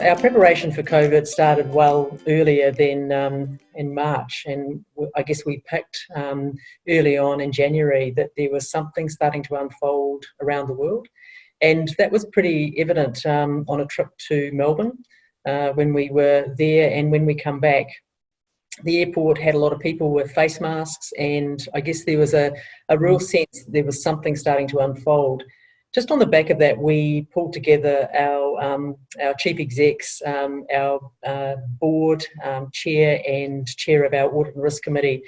our preparation for COVID started well earlier than in March, and I guess we picked early on in January that there was something starting to unfold around the world, and that was pretty evident on a trip to Melbourne when we were there, and when we come back. The airport had a lot of people with face masks, and I guess there was a real sense that there was something starting to unfold. Just on the back of that, we pulled together our chief execs, our board chair and chair of our audit and risk committee,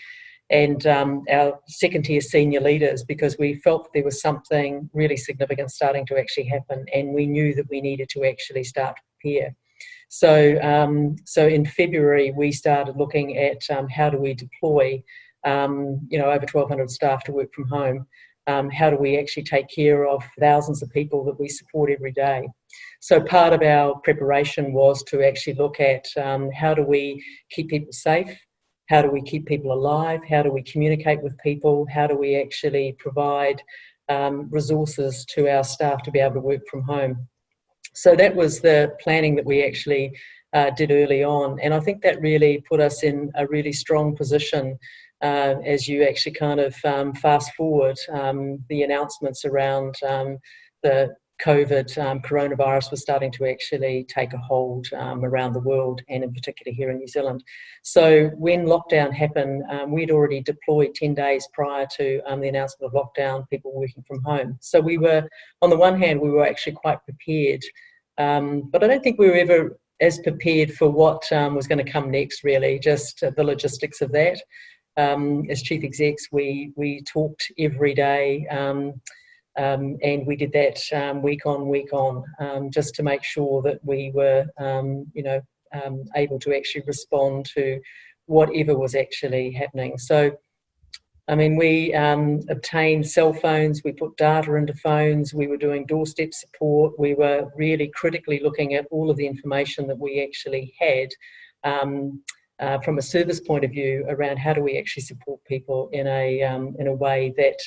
and our second tier senior leaders, because we felt there was something really significant starting to actually happen, and we knew that we needed to actually start to prepare. So, so in February, we started looking at how do we deploy, over 1,200 staff to work from home. How do we actually take care of thousands of people that we support every day? So part of our preparation was to actually look at how do we keep people safe? How do we keep people alive? How do we communicate with people? How do we actually provide resources to our staff to be able to work from home? So that was the planning that we actually did early on. And I think that really put us in a really strong position as you actually kind of fast forward the announcements around the COVID coronavirus was starting to actually take a hold around the world, and in particular here in New Zealand. So when lockdown happened, we'd already deployed 10 days prior to the announcement of lockdown, people working from home. So we were, on the one hand, we were actually quite prepared, but I don't think we were ever as prepared for what was going to come next, really, just the logistics of that. As chief execs, we talked every day, and we did that week on, just to make sure that we were, able to actually respond to whatever was actually happening. So, I mean, we obtained cell phones, we put data into phones, we were doing doorstep support, we were really critically looking at all of the information that we actually had from a service point of view around how do we actually support people in a way that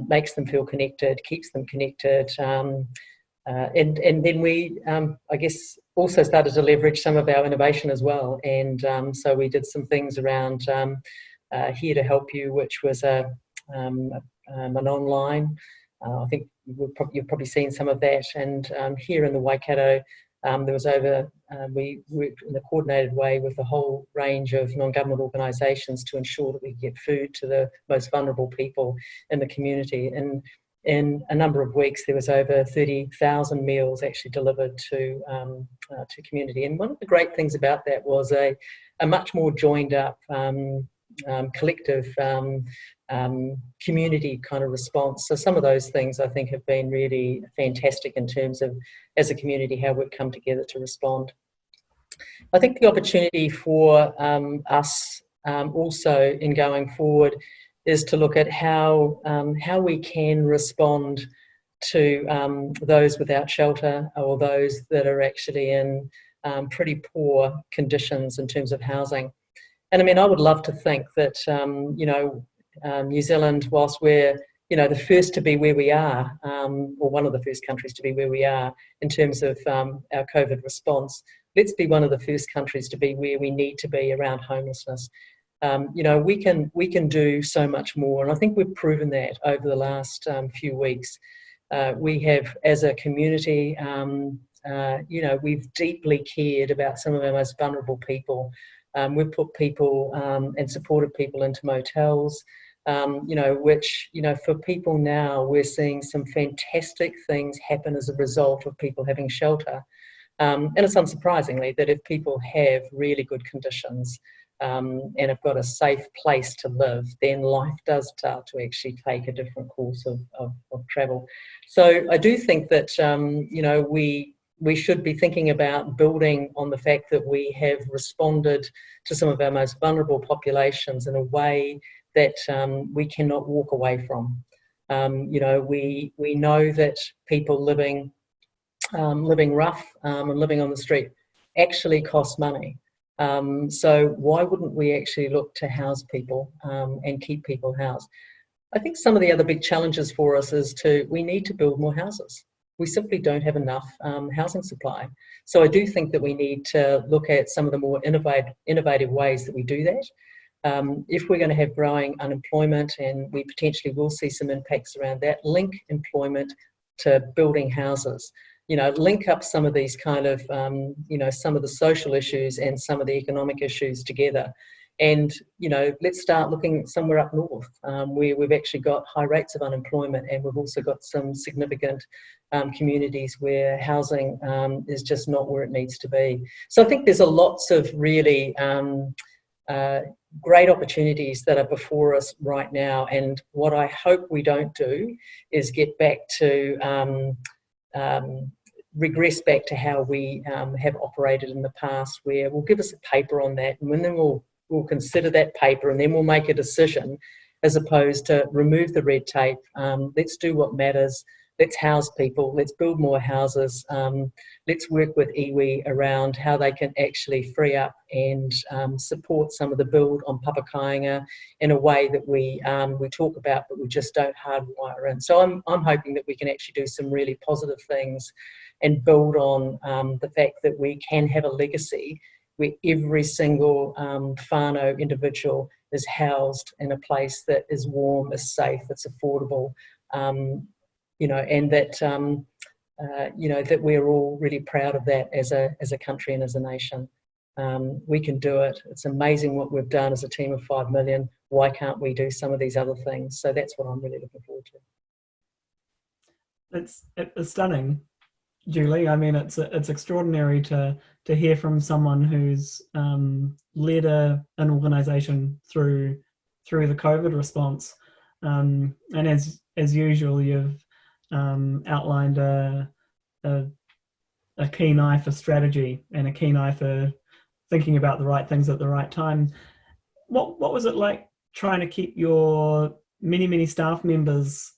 makes them feel connected, keeps them connected, and then we, I guess, also started to leverage some of our innovation as well. And so we did some things around Here to Help You, which was an online. I think you've probably seen some of that. And here in the Waikato, there was we worked in a coordinated way with a whole range of non-government organisations to ensure that we get food to the most vulnerable people in the community. And in a number of weeks, there was over 30,000 meals actually delivered to community. And one of the great things about that was a much more joined up, collective community kind of response. So some of those things I think have been really fantastic in terms of, as a community, how we've come together to respond. I think the opportunity for us also in going forward is to look at how we can respond to those without shelter, or those that are actually in pretty poor conditions in terms of housing. And I mean, I would love to think that, New Zealand, whilst we're, the first to be where we are, or one of the first countries to be where we are in terms of our COVID response, let's be one of the first countries to be where we need to be around homelessness. We can do so much more, and I think we've proven that over the last few weeks. We have, as a community, we've deeply cared about some of our most vulnerable people. We've put people and supported people into motels, which, for people now, we're seeing some fantastic things happen as a result of people having shelter. And it's unsurprisingly that if people have really good conditions and have got a safe place to live, then life does start to actually take a different course of travel. So I do think that, we should be thinking about building on the fact that we have responded to some of our most vulnerable populations in a way that we cannot walk away from. We know that people living rough and living on the street actually costs money. So why wouldn't we actually look to house people and keep people housed? I think some of the other big challenges for us is we need to build more houses. we simply don't have enough housing supply. So I do think that we need to look at some of the more innovative ways that we do that. If we're going to have growing unemployment, and we potentially will see some impacts around that, link employment to building houses. Link up some of these kind of, some of the social issues and some of the economic issues together. And, let's start looking somewhere up north, where we've actually got high rates of unemployment, and we've also got some significant communities where housing is just not where it needs to be. So I think there's lots of really great opportunities that are before us right now. And what I hope we don't do is get back to regress back to how we have operated in the past, where we'll give us a paper on that, and then we'll consider that paper, and then we'll make a decision, as opposed to remove the red tape. Let's do what matters. Let's house people. Let's build more houses. Let's work with iwi around how they can actually free up and support some of the build on papakainga in a way that we talk about, but we just don't hardwire in. So I'm hoping that we can actually do some really positive things and build on the fact that we can have a legacy where every single whānau individual is housed in a place that is warm, is safe, it's affordable, and that that we're all really proud of that as a country and as a nation. We can do it. It's amazing what we've done as a team of 5 million. Why can't we do some of these other things? So that's what I'm really looking forward to. It's stunning, Julie. I mean, it's extraordinary to hear from someone who's led an organisation through the COVID response, and as usual, you've outlined a keen eye for strategy and a keen eye for thinking about the right things at the right time. What was it like trying to keep your many staff members,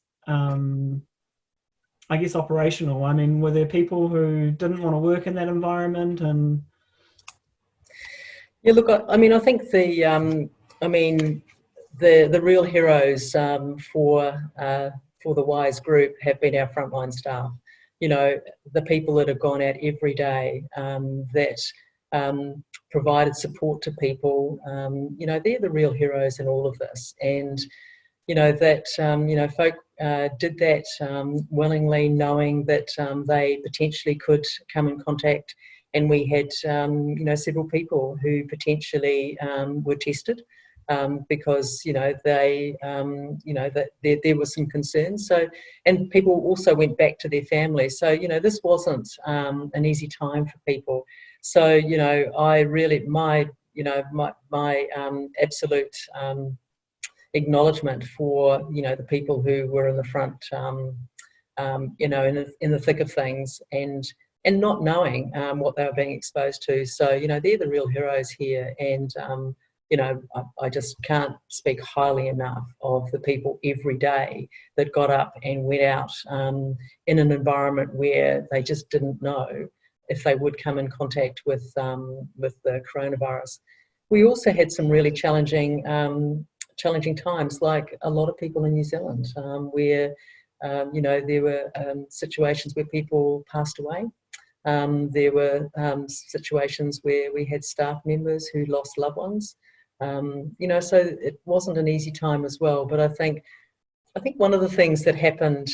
I guess, operational? I mean, were there people who didn't want to work in that environment? And yeah, look, I mean, I think the real heroes for the WISE group have been our frontline staff. The people that have gone out every day, that provided support to people. They're the real heroes in all of this. And folk did that willingly, knowing that they potentially could come in contact. And we had, several people who potentially were tested because, they, that there were some concerns. So, and people also went back to their families. So, this wasn't an easy time for people. So, I really, my absolute acknowledgement for the people who were in the front, in the thick of things, and not knowing what they were being exposed to. So they're the real heroes here, and I just can't speak highly enough of the people every day that got up and went out in an environment where they just didn't know if they would come in contact with the coronavirus. We also had some really challenging times, like a lot of people in New Zealand, where there were situations where people passed away. There were situations where we had staff members who lost loved ones. So it wasn't an easy time as well. But I think one of the things that happened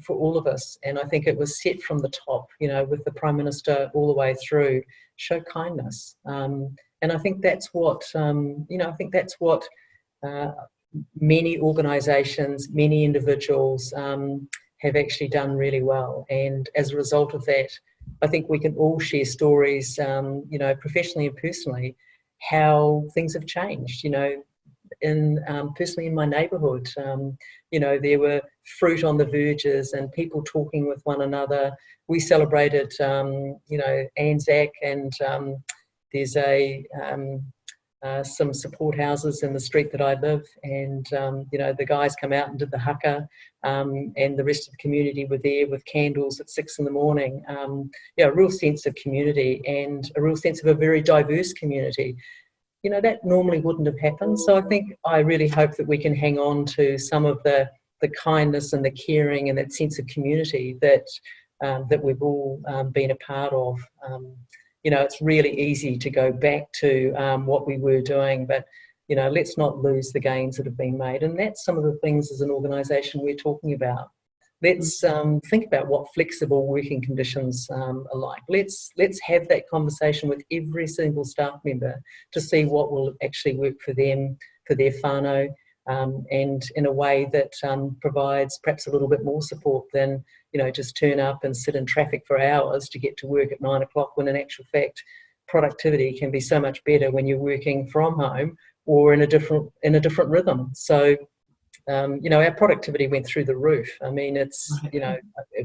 for all of us, and I think it was set from the top, with the Prime Minister all the way through, show kindness. And I think that's what, many organisations, many individuals have actually done really well. And as a result of that, I think we can all share stories, professionally and personally, how things have changed. Personally in my neighbourhood, there were fruit on the verges and people talking with one another. We celebrated, Anzac, and there's some support houses in the street that I live, and the guys come out and did the haka, and the rest of the community were there with candles at 6 a.m. A real sense of community and a real sense of a very diverse community. That normally wouldn't have happened. So I really hope that we can hang on to some of the kindness and the caring and that sense of community that that we've all been a part of. It's really easy to go back to what we were doing, but let's not lose the gains that have been made. And that's some of the things as an organisation we're talking about. Let's think about what flexible working conditions are like. Let's have that conversation with every single staff member to see what will actually work for them, for their whānau, and in a way that provides perhaps a little bit more support than just turn up and sit in traffic for hours to get to work at 9 o'clock, when in actual fact productivity can be so much better when you're working from home or in a different rhythm. So our productivity went through the roof. I mean, it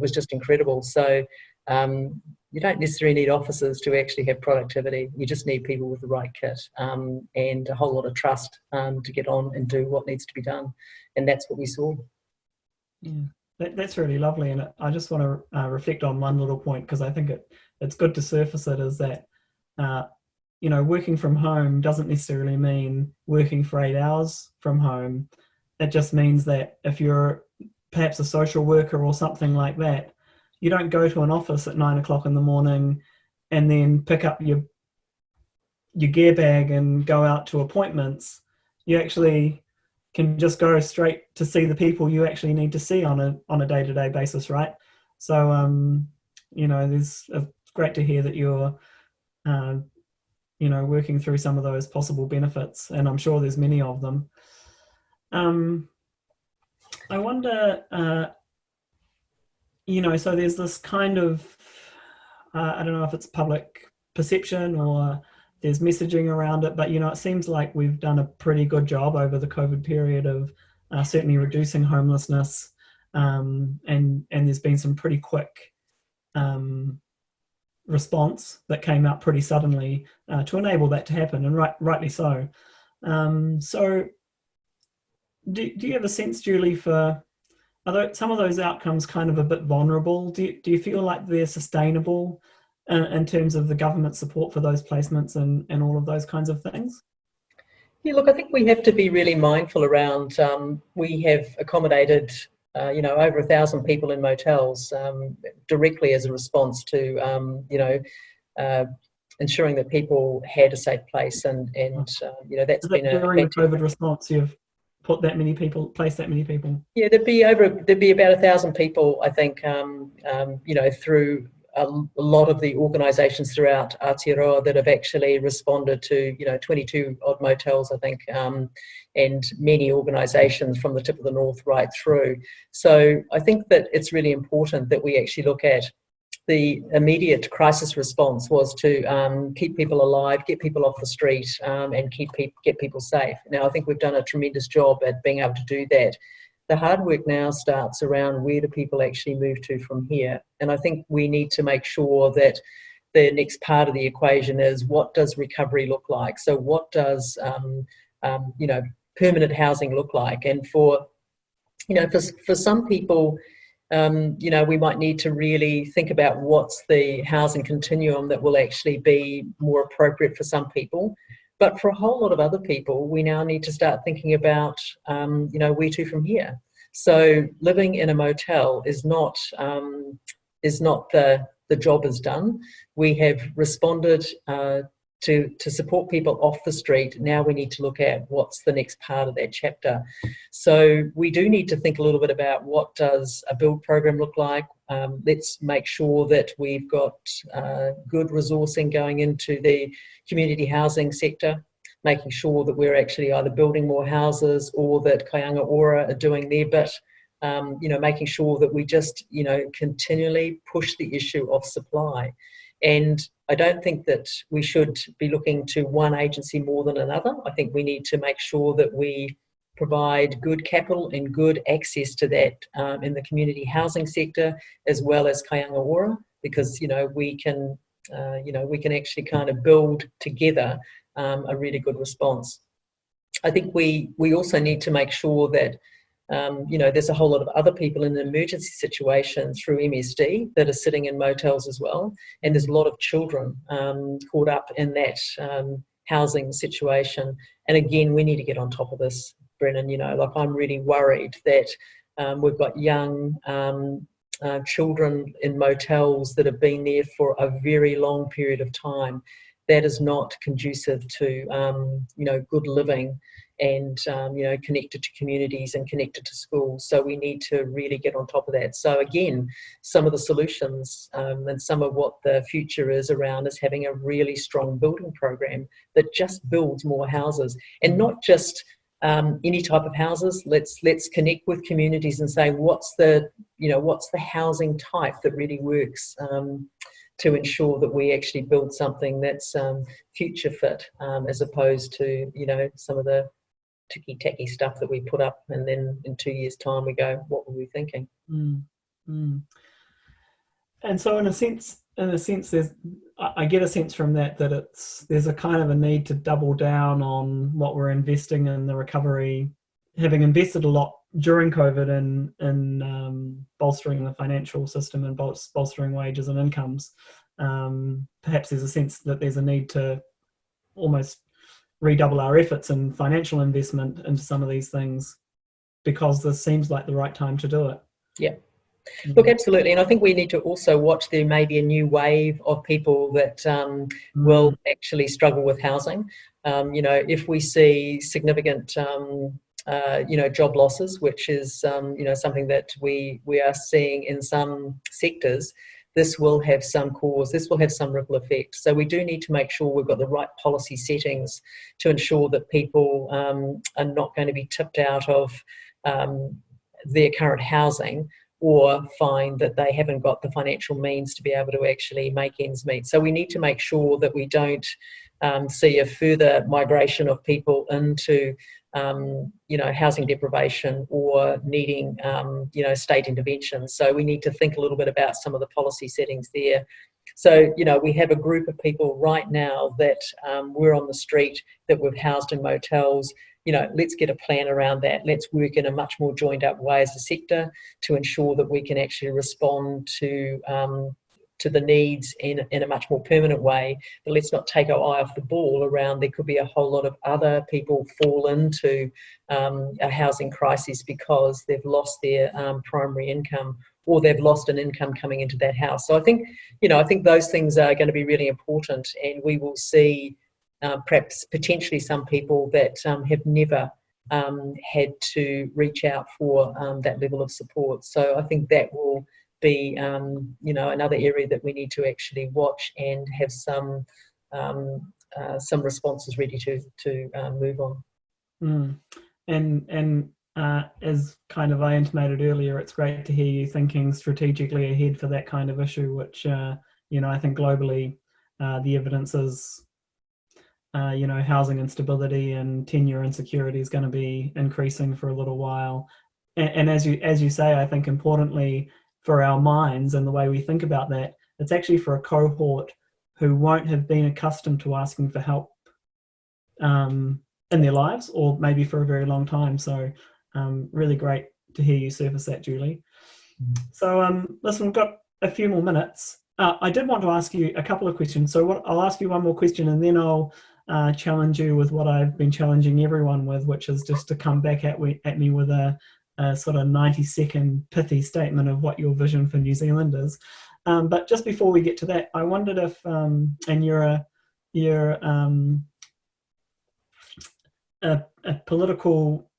was just incredible. So you don't necessarily need officers to actually have productivity. You just need people with the right kit and a whole lot of trust to get on and do what needs to be done. And that's what we saw. Yeah, that's really lovely. And I just want to reflect on one little point, because I think it's good to surface it, is that working from home doesn't necessarily mean working for 8 hours from home. It just means that if you're perhaps a social worker or something like that, you don't go to an office at 9 o'clock in the morning and then pick up your gear bag and go out to appointments. You actually can just go straight to see the people you actually need to see on a day-to-day basis, right? So, it's great to hear that you're, working through some of those possible benefits, and I'm sure there's many of them. I wonder, so there's this kind of, I don't know if it's public perception or there's messaging around it, but, it seems like we've done a pretty good job over the COVID period of certainly reducing homelessness, and there's been some pretty quick response that came out pretty suddenly to enable that to happen, and rightly so. So do you have a sense, Julie, for some of those outcomes kind of a bit vulnerable? Do you feel like they're sustainable in terms of the government support for those placements and all of those kinds of things? Yeah, look, I think we have to be really mindful around, we have accommodated, over 1,000 people in motels directly as a response to, ensuring that people had a safe place. And that's been during the COVID response, you've placed that many people? Yeah, there'd be about 1,000 people, I think, through a lot of the organisations throughout Aotearoa that have actually responded to 22 odd motels, I think, and many organisations from the tip of the north right through. So I think that it's really important that we actually look at the immediate crisis response was to keep people alive, get people off the street, and get people safe. Now, I think we've done a tremendous job at being able to do that. The hard work now starts around where do people actually move to from here. And I think we need to make sure that the next part of the equation is, what does recovery look like? So what does, permanent housing look like? And for some people, we might need to really think about what's the housing continuum that will actually be more appropriate for some people. But for a whole lot of other people, we now need to start thinking about, where to from here. So living in a motel is not the job is done. We have responded to support people off the street. Now we need to look at what's the next part of that chapter. So we do need to think a little bit about, what does a build program look like? Let's make sure that we've got good resourcing going into the community housing sector, making sure that we're actually either building more houses or that Kaianga Ora are doing their bit, making sure that we just, continually push the issue of supply. And I don't think that we should be looking to one agency more than another. I think we need to make sure that we provide good capital and good access to that in the community housing sector, as well as Kaianga Ora, because we can actually kind of build together a really good response. I think we also need to make sure that there's a whole lot of other people in an emergency situation through MSD that are sitting in motels as well, and there's a lot of children caught up in that housing situation. And again, we need to get on top of this, Brennan. I'm really worried that we've got young children in motels that have been there for a very long period of time. That is not conducive to good living and connected to communities and connected to schools. So we need to really get on top of that. So again, some of the solutions and some of what the future is around is having a really strong building program that just builds more houses, and not just any type of houses. Let's connect with communities and say what's the housing type that really works, to ensure that we actually build something that's future fit, as opposed to some of the ticky-tacky stuff that we put up and then in 2 years' time we go, what were we thinking? And so in a sense I get a sense from that there's a kind of a need to double down on what we're investing in the recovery, having invested a lot during COVID in bolstering the financial system and bolstering wages and incomes. Perhaps there's a sense that there's a need to almost redouble our efforts in financial investment into some of these things, because this seems like the right time to do it. Yeah. Look, absolutely. And I think we need to also watch there may be a new wave of people that will actually struggle with housing. If we see significant job losses, which is something that we are seeing in some sectors, this will have some cause, this will have some ripple effect. So we do need to make sure we've got the right policy settings to ensure that people are not going to be tipped out of their current housing, or find that they haven't got the financial means to be able to actually make ends meet. So we need to make sure that we don't see a further migration of people into housing deprivation or needing state intervention. So we need to think a little bit about some of the policy settings there. So we have a group of people right now that we're on the street that we've housed in motels. Let's get a plan around that. Let's work in a much more joined up way as a sector to ensure that we can actually respond to the needs in a much more permanent way. But let's not take our eye off the ball around there could be a whole lot of other people fall into a housing crisis because they've lost their primary income, or they've lost an income coming into that house. So I think those things are going to be really important, and we will see perhaps potentially some people that have never had to reach out for that level of support. So I think that will be another area that we need to actually watch and have some responses ready to move on. And as kind of I intimated earlier, it's great to hear you thinking strategically ahead for that kind of issue, which I think globally the evidence is housing instability and tenure insecurity is going to be increasing for a little while. And as you say, I think importantly for our minds and the way we think about that, it's actually for a cohort who won't have been accustomed to asking for help in their lives, or maybe for a very long time. So really great to hear you surface that, Julie. So listen, we've got a few more minutes. I did want to ask you a couple of questions. So I'll ask you one more question, and then I'll challenge you with what I've been challenging everyone with, which is just to come back at me with a sort of 90-second pithy statement of what your vision for New Zealand is. But just before we get to that, I wondered if, and you're a political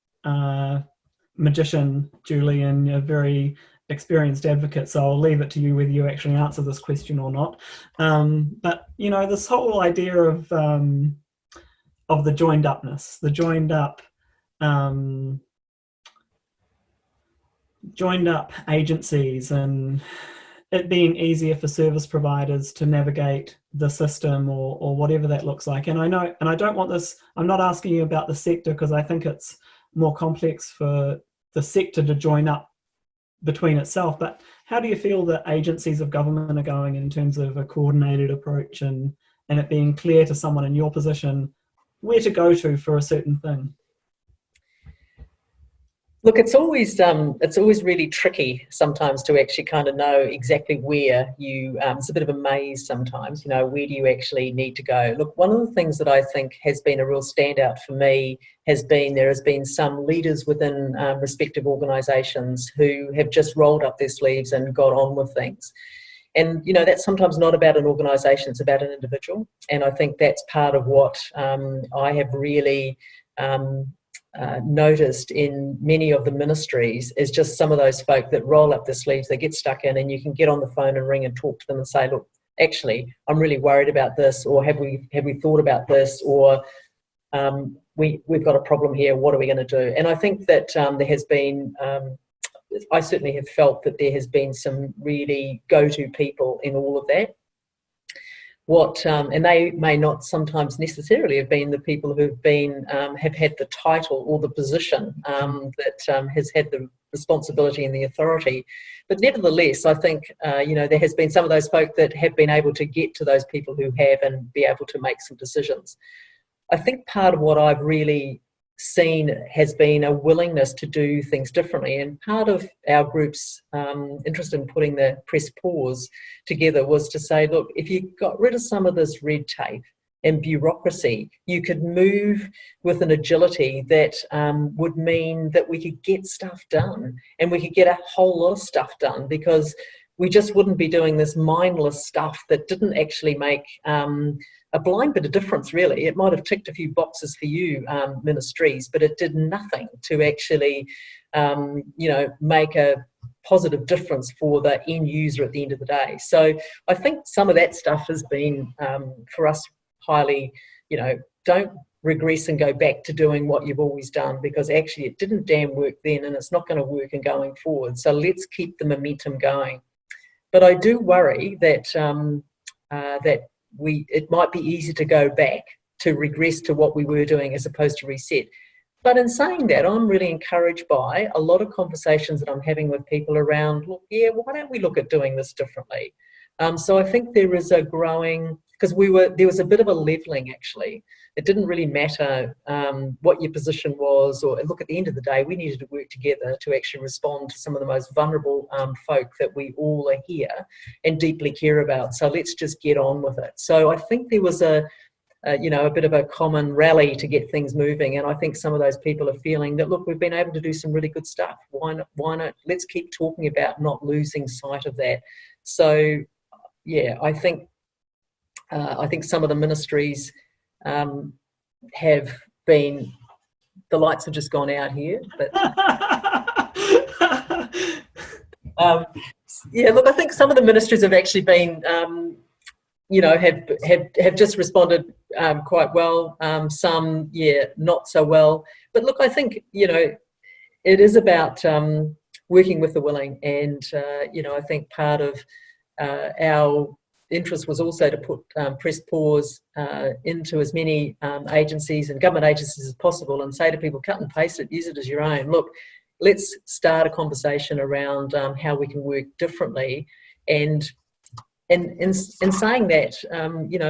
magician, Julie, and a very experienced advocate, so I'll leave it to you whether you actually answer this question or not. But this whole idea of the joined upness, the joined up agencies, and it being easier for service providers to navigate the system or whatever that looks like. And I don't want this, I'm not asking you about the sector because I think it's more complex for the sector to join up between itself, but how do you feel that agencies of government are going in terms of a coordinated approach and it being clear to someone in your position where to go to for a certain thing? Look, it's always really tricky sometimes to actually kind of know exactly where you. It's a bit of a maze sometimes. Where do you actually need to go? Look, one of the things that I think has been a real standout for me has been there has been some leaders within respective organisations who have just rolled up their sleeves and got on with things. And that's sometimes not about an organisation; it's about an individual. And I think that's part of what I have really. Noticed in many of the ministries is just some of those folk that roll up their sleeves, they get stuck in, and you can get on the phone and ring and talk to them and say, look, actually, I'm really worried about this, or have we thought about this, or we've got a problem here, what are we going to do? And I think that there has been, I certainly have felt that there has been some really go-to people in all of that. And they may not sometimes necessarily have been the people who've been have had the title or the position that has had the responsibility and the authority, but nevertheless, I think there has been some of those folk that have been able to get to those people who have and be able to make some decisions. I think part of what I've really seen has been a willingness to do things differently, and part of our group's interest in putting the press pause together was to say, look, if you got rid of some of this red tape and bureaucracy, you could move with an agility that would mean that we could get stuff done, and we could get a whole lot of stuff done, because we just wouldn't be doing this mindless stuff that didn't actually make a blind bit of difference, really. It might have ticked a few boxes for you, ministries, but it did nothing to actually, make a positive difference for the end user at the end of the day. So I think some of that stuff has been, for us, highly, don't regress and go back to doing what you've always done, because actually it didn't damn work then, and it's not going to work in going forward. So let's keep the momentum going. But I do worry that it might be easy to go back to regress to what we were doing as opposed to reset. But in saying that, I'm really encouraged by a lot of conversations that I'm having with people around, look, yeah, why don't we look at doing this differently? So I think there is a growing, because there was a bit of a levelling, actually. It didn't really matter what your position was, or look, at the end of the day, we needed to work together to actually respond to some of the most vulnerable folk that we all are here and deeply care about. So let's just get on with it. So I think there was a bit of a common rally to get things moving, and I think some of those people are feeling that, look, we've been able to do some really good stuff. Why not? Let's keep talking about not losing sight of that. So yeah, I think some of the ministries have been, the lights have just gone out here, but yeah, look, I think some of the ministries have actually been have just responded quite well. Some, yeah, not so well. But look, I think it is about working with the willing, and I think part of our interest was also to put press pause into as many agencies and government agencies as possible, and say to people, cut and paste it, use it as your own. Look, let's start a conversation around how we can work differently, and in saying that,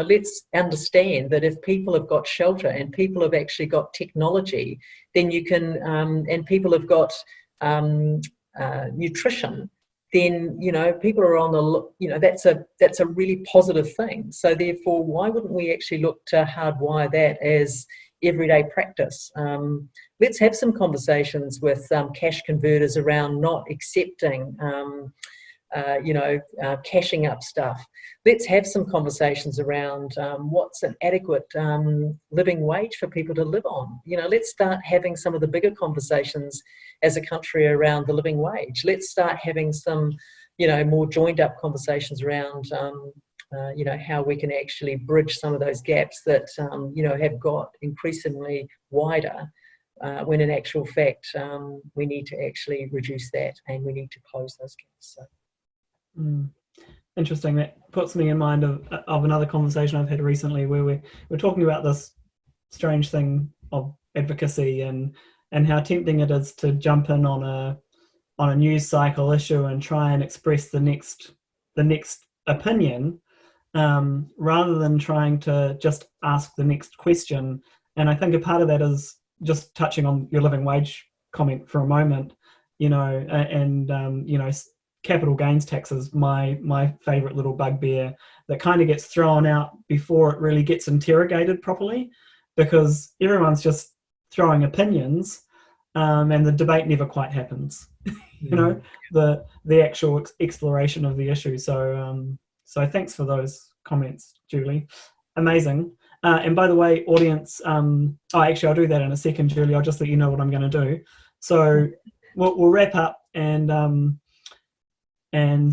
let's understand that if people have got shelter and people have actually got technology, then you can, and people have got nutrition, then people are on the that's a really positive thing. So therefore, why wouldn't we actually look to hardwire that as everyday practice? Let's have some conversations with cash converters around not accepting cashing up stuff. Let's have some conversations around what's an adequate living wage for people to live on. Let's start having some of the bigger conversations as a country around the living wage. Let's start having some, more joined up conversations around, how we can actually bridge some of those gaps that, have got increasingly wider. When in actual fact, we need to actually reduce that, and we need to close those gaps. So. Interesting. That puts me in mind of another conversation I've had recently, where we're talking about this strange thing of advocacy and how tempting it is to jump in on a news cycle issue and try and express the next opinion, rather than trying to just ask the next question. And I think a part of that is just touching on your living wage comment for a moment, capital gains taxes, my favorite little bugbear that kind of gets thrown out before it really gets interrogated properly, because everyone's just throwing opinions, and the debate never quite happens. The actual exploration of the issue. So thanks for those comments, Julie. Amazing. And by the way, audience, I'll do that in a second, Julie. I'll just let you know what I'm going to do. So we'll wrap up, and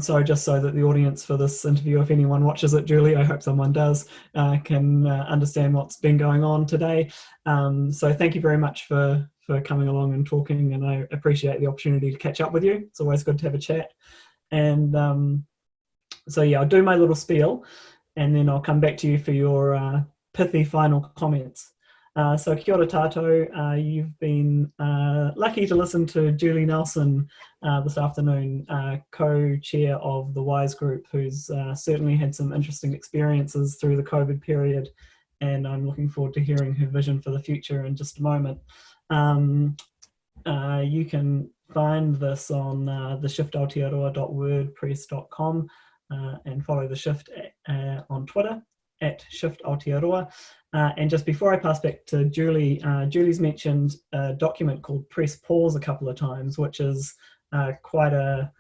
so just so that the audience for this interview, if anyone watches it, Julie, I hope someone does, can understand what's been going on today. So thank you very much for coming along and talking, and I appreciate the opportunity to catch up with you. It's always good to have a chat. And I'll do my little spiel, and then I'll come back to you for your pithy final comments. So kia ora tātou. You've been lucky to listen to Julie Nelson this afternoon, co-chair of the WISE group, who's certainly had some interesting experiences through the COVID period, and I'm looking forward to hearing her vision for the future in just a moment. You can find this on the shiftaotearoa.wordpress.com, and follow the Shift on Twitter at Shift Aotearoa. And just before I pass back to Julie, Julie's mentioned a document called Press Pause a couple of times, which is quite a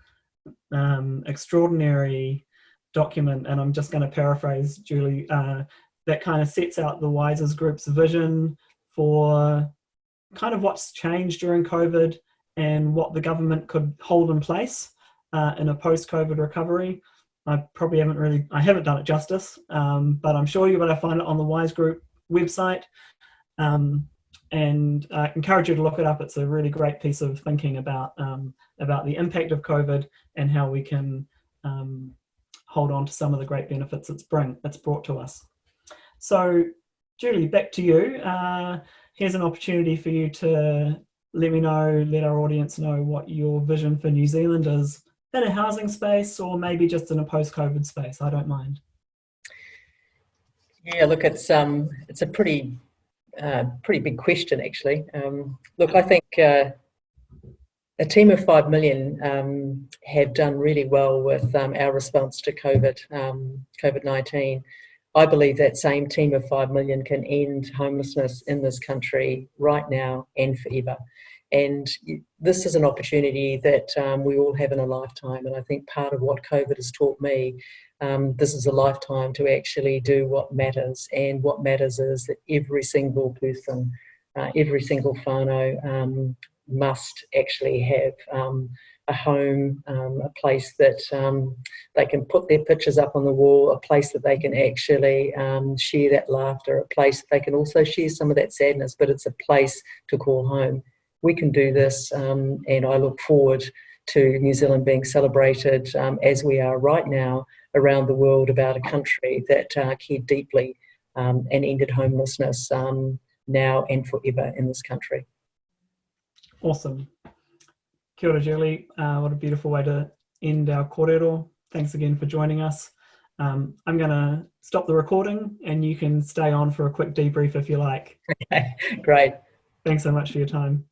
extraordinary document, and I'm just going to paraphrase Julie, that kind of sets out the WISES group's vision for kind of what's changed during COVID and what the government could hold in place in a post-COVID recovery. I haven't done it justice, but I'm sure you're going to find it on the WISE group website. And I encourage you to look it up. It's a really great piece of thinking about the impact of COVID and how we can hold on to some of the great benefits it's brought to us. So, Julie, back to you. Here's an opportunity for you to let our audience know what your vision for New Zealand is in a housing space, or maybe just in a post-COVID space. I don't mind. Yeah, look, it's a pretty big question, actually. Look, I think a team of 5 million have done really well with our response to COVID-19. I believe that same team of 5 million can end homelessness in this country right now and forever. And this is an opportunity that we all have in a lifetime. And I think part of what COVID has taught me, this is a lifetime to actually do what matters. And what matters is that every single person, every single whānau must actually have a home, a place that they can put their pictures up on the wall, a place that they can actually share that laughter, a place that they can also share some of that sadness, but it's a place to call home. We can do this, and I look forward to New Zealand being celebrated as we are right now around the world about a country that cared deeply and ended homelessness now and forever in this country. Awesome. Kia ora, Julie. What a beautiful way to end our kōrero. Thanks again for joining us. I'm going to stop the recording, and you can stay on for a quick debrief if you like. Okay, great. Thanks so much for your time.